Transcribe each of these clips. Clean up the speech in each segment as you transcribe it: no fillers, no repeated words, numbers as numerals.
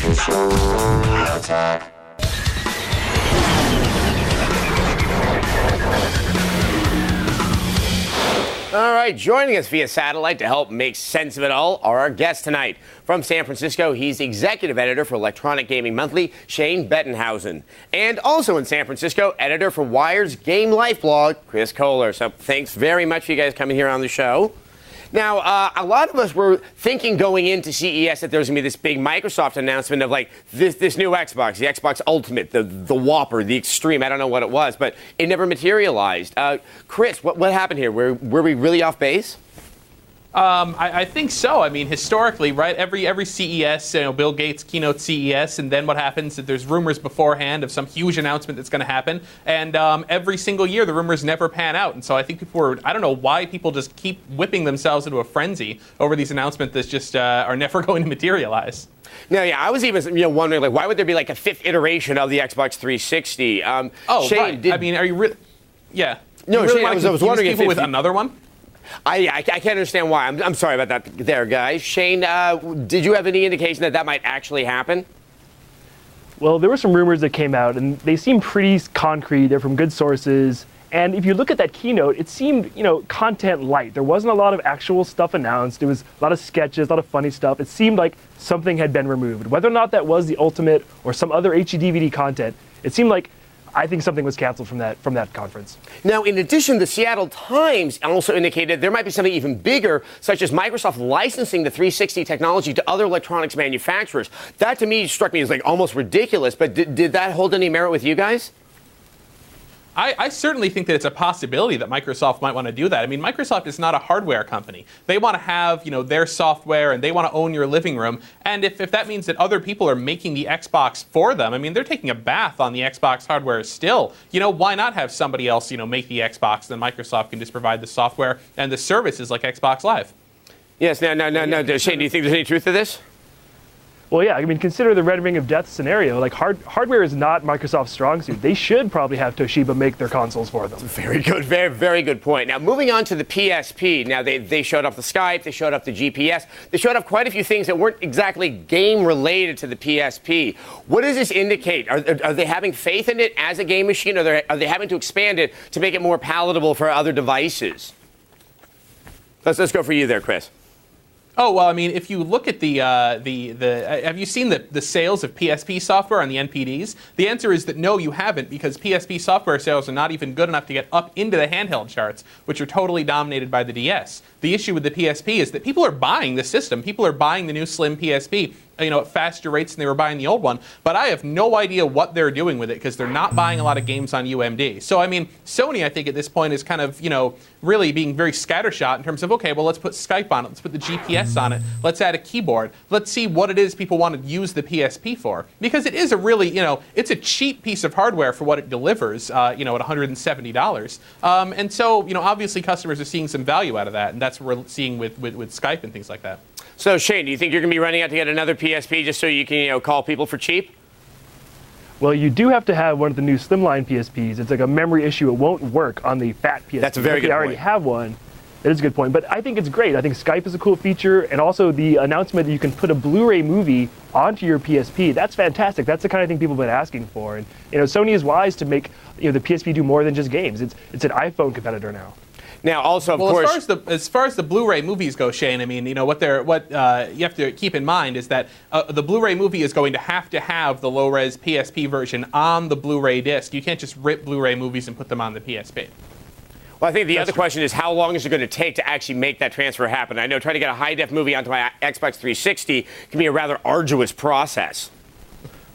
All right, joining us via satellite to help make sense of it all are our guests tonight. From San Francisco, he's executive editor for Electronic Gaming Monthly, Shane Bettenhausen. And also in San Francisco, editor for Wired's Game Life blog, Chris Kohler. So thanks very much for you guys coming here on the show. Now, a lot of us were thinking going into CES that there was going to be this big Microsoft announcement of like this new Xbox, the Xbox Ultimate, the Whopper, the Extreme. I don't know what it was, but it never materialized. Chris, what happened here? Were we really off base? I think so. I mean, historically, right? Every CES, Bill Gates keynote CES, and then what happens? That there's rumors beforehand of some huge announcement that's going to happen, and every single year the rumors never pan out. And so I think I don't know why people just keep whipping themselves into a frenzy over these announcements that just are never going to materialize. No, yeah, I was even wondering like why would there be like a fifth iteration of the Xbox 360? Shane, right. I mean, are you really? Yeah. No, really Shane, I was wondering if with another one. I can't understand why. I'm sorry about that there, guys. Shane, did you have any indication that might actually happen? Well, there were some rumors that came out, and they seem pretty concrete. They're from good sources. And if you look at that keynote, it seemed, content light. There wasn't a lot of actual stuff announced. It was a lot of sketches, a lot of funny stuff. It seemed like something had been removed. Whether or not that was the Ultimate or some other HD DVD content, it seemed like I think something was canceled from that conference. Now, in addition, the Seattle Times also indicated there might be something even bigger, such as Microsoft licensing the 360 technology to other electronics manufacturers. That, to me, struck me as like almost ridiculous. But did that hold any merit with you guys? I certainly think that it's a possibility that Microsoft might want to do that. I mean, Microsoft is not a hardware company. They want to have, their software, and they want to own your living room. And if that means that other people are making the Xbox for them, I mean, they're taking a bath on the Xbox hardware still. Why not have somebody else, make the Xbox, then Microsoft can just provide the software and the services like Xbox Live? Yes, no. Shane, do you think there's any truth to this? Well, yeah, I mean, consider the Red Ring of Death scenario. Like, hardware is not Microsoft's strong suit. They should probably have Toshiba make their consoles for them. Very good, very good point. Now, moving on to the PSP. Now, they showed off the Skype, they showed off the GPS, they showed off quite a few things that weren't exactly game-related to the PSP. What does this indicate? Are they having faith in it as a game machine, or are they having to expand it to make it more palatable for other devices? Let's go for you there, Chris. Oh, well, I mean, if you look at have you seen the sales of PSP software on the NPDs? The answer is that no, you haven't, because PSP software sales are not even good enough to get up into the handheld charts, which are totally dominated by the DS. The issue with the PSP is that people are buying the system. People are buying the new slim PSP, at faster rates than they were buying the old one. But I have no idea what they're doing with it, because they're not buying a lot of games on UMD. So, I mean, Sony, I think, at this point is kind of, really being very scattershot in terms of, okay, well, let's put Skype on it. Let's put the GPS on it. Let's add a keyboard. Let's see what it is people want to use the PSP for. Because it is a really, it's a cheap piece of hardware for what it delivers, at $170. And so, obviously customers are seeing some value out of that. And that's what we're seeing with Skype and things like that. So, Shane, do you think you're going to be running out to get another PSP just so you can, call people for cheap? Well, you do have to have one of the new slimline PSPs. It's like a memory issue. It won't work on the fat PSP. That's a very good point. If you already have one, that is a good point. But I think it's great. I think Skype is a cool feature. And also the announcement that you can put a Blu-ray movie onto your PSP. That's fantastic. That's the kind of thing people have been asking for. And, Sony is wise to make, the PSP do more than just games. It's an iPhone competitor now. Now, also, of course, as far as the Blu-ray movies go, Shane, I mean, what you have to keep in mind is that the Blu-ray movie is going to have the low-res PSP version on the Blu-ray disc. You can't just rip Blu-ray movies and put them on the PSP. Well, I think the other question is how long is it going to take to actually make that transfer happen? I know trying to get a high-def movie onto my Xbox 360 can be a rather arduous process.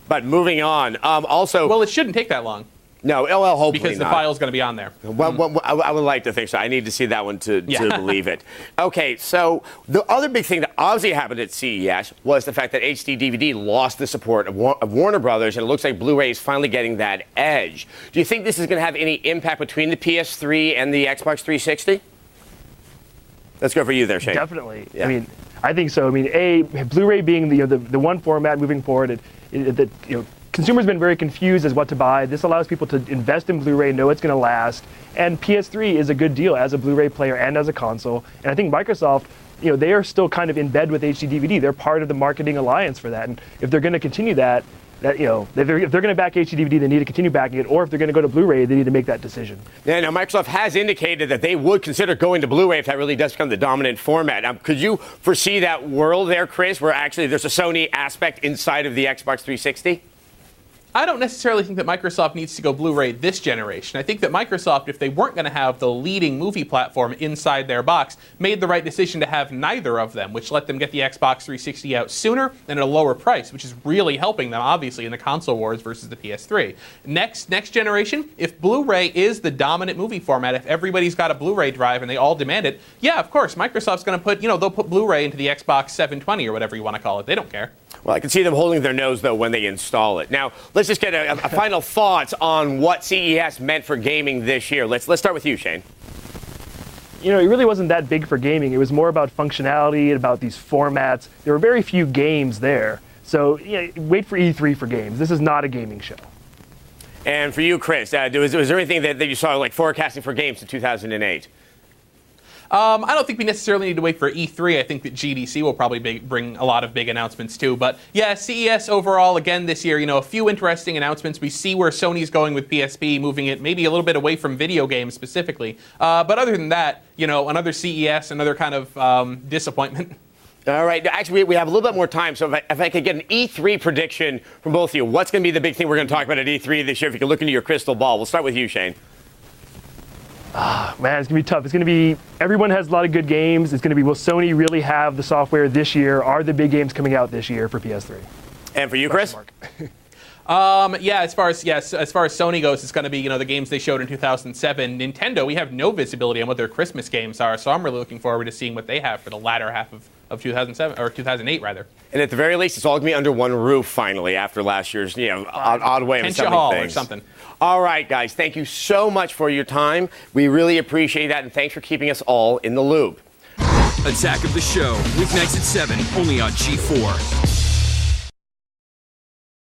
But moving on, well, it shouldn't take that long. No, well, hopefully because the file's going to be on there. Well, I would like to think so. I need to see that one to believe it. Okay, so the other big thing that obviously happened at CES was the fact that HD DVD lost the support of Warner Brothers, and it looks like Blu-ray is finally getting that edge. Do you think this is going to have any impact between the PS3 and the Xbox 360? Let's go for you there, Shane. Definitely. Yeah. I mean, I think so. I mean, Blu-ray being the one format moving forward, consumers have been very confused as what to buy. This allows people to invest in Blu-ray, know it's going to last. And PS3 is a good deal as a Blu-ray player and as a console. And I think Microsoft, they are still kind of in bed with HD DVD. They're part of the marketing alliance for that. And if they're going to continue that, if they're going to back HD DVD, they need to continue backing it. Or if they're going to go to Blu-ray, they need to make that decision. Yeah, now Microsoft has indicated that they would consider going to Blu-ray if that really does become the dominant format. Could you foresee that world there, Chris, where actually there's a Sony aspect inside of the Xbox 360? I don't necessarily think that Microsoft needs to go Blu-ray this generation. I think that Microsoft, if they weren't going to have the leading movie platform inside their box, made the right decision to have neither of them, which let them get the Xbox 360 out sooner and at a lower price, which is really helping them, obviously, in the console wars versus the PS3. Next generation, if Blu-ray is the dominant movie format, if everybody's got a Blu-ray drive and they all demand it, yeah, of course, Microsoft's going to put, they'll put Blu-ray into the Xbox 720 or whatever you want to call it. They don't care. Well, I can see them holding their nose, though, when they install it. Now, let's just get a final thoughts on what CES meant for gaming this year. Let's start with you, Shane. It really wasn't that big for gaming. It was more about functionality and about these formats. There were very few games there. So wait for E3 for games. This is not a gaming show. And for you, Chris, was there anything that you saw, like forecasting for games in 2008? I don't think we necessarily need to wait for E3. I think that GDC will probably bring a lot of big announcements too. But yeah, CES overall, again this year, a few interesting announcements. We see where Sony's going with PSP, moving it maybe a little bit away from video games specifically. But other than that, another CES, another kind of disappointment. All right. Actually, we have a little bit more time. So if I could get an E3 prediction from both of you, what's going to be the big thing we're going to talk about at E3 this year? If you could look into your crystal ball. We'll start with you, Shane. Man, it's going to be tough. It's going to be, everyone has a lot of good games. It's going to be, will Sony really have the software this year? Are the big games coming out this year for PS3? And for you, Chris? As far as Sony goes, it's going to be, the games they showed in 2007. Nintendo, we have no visibility on what their Christmas games are, so I'm really looking forward to seeing what they have for the latter half of 2007, or 2008, rather. And at the very least, it's all going to be under one roof, finally, after last year's, odd way of assembling things. Or something. All right, guys, thank you so much for your time. We really appreciate that, and thanks for keeping us all in the loop. Attack of the Show, weeknights at 7, only on G4.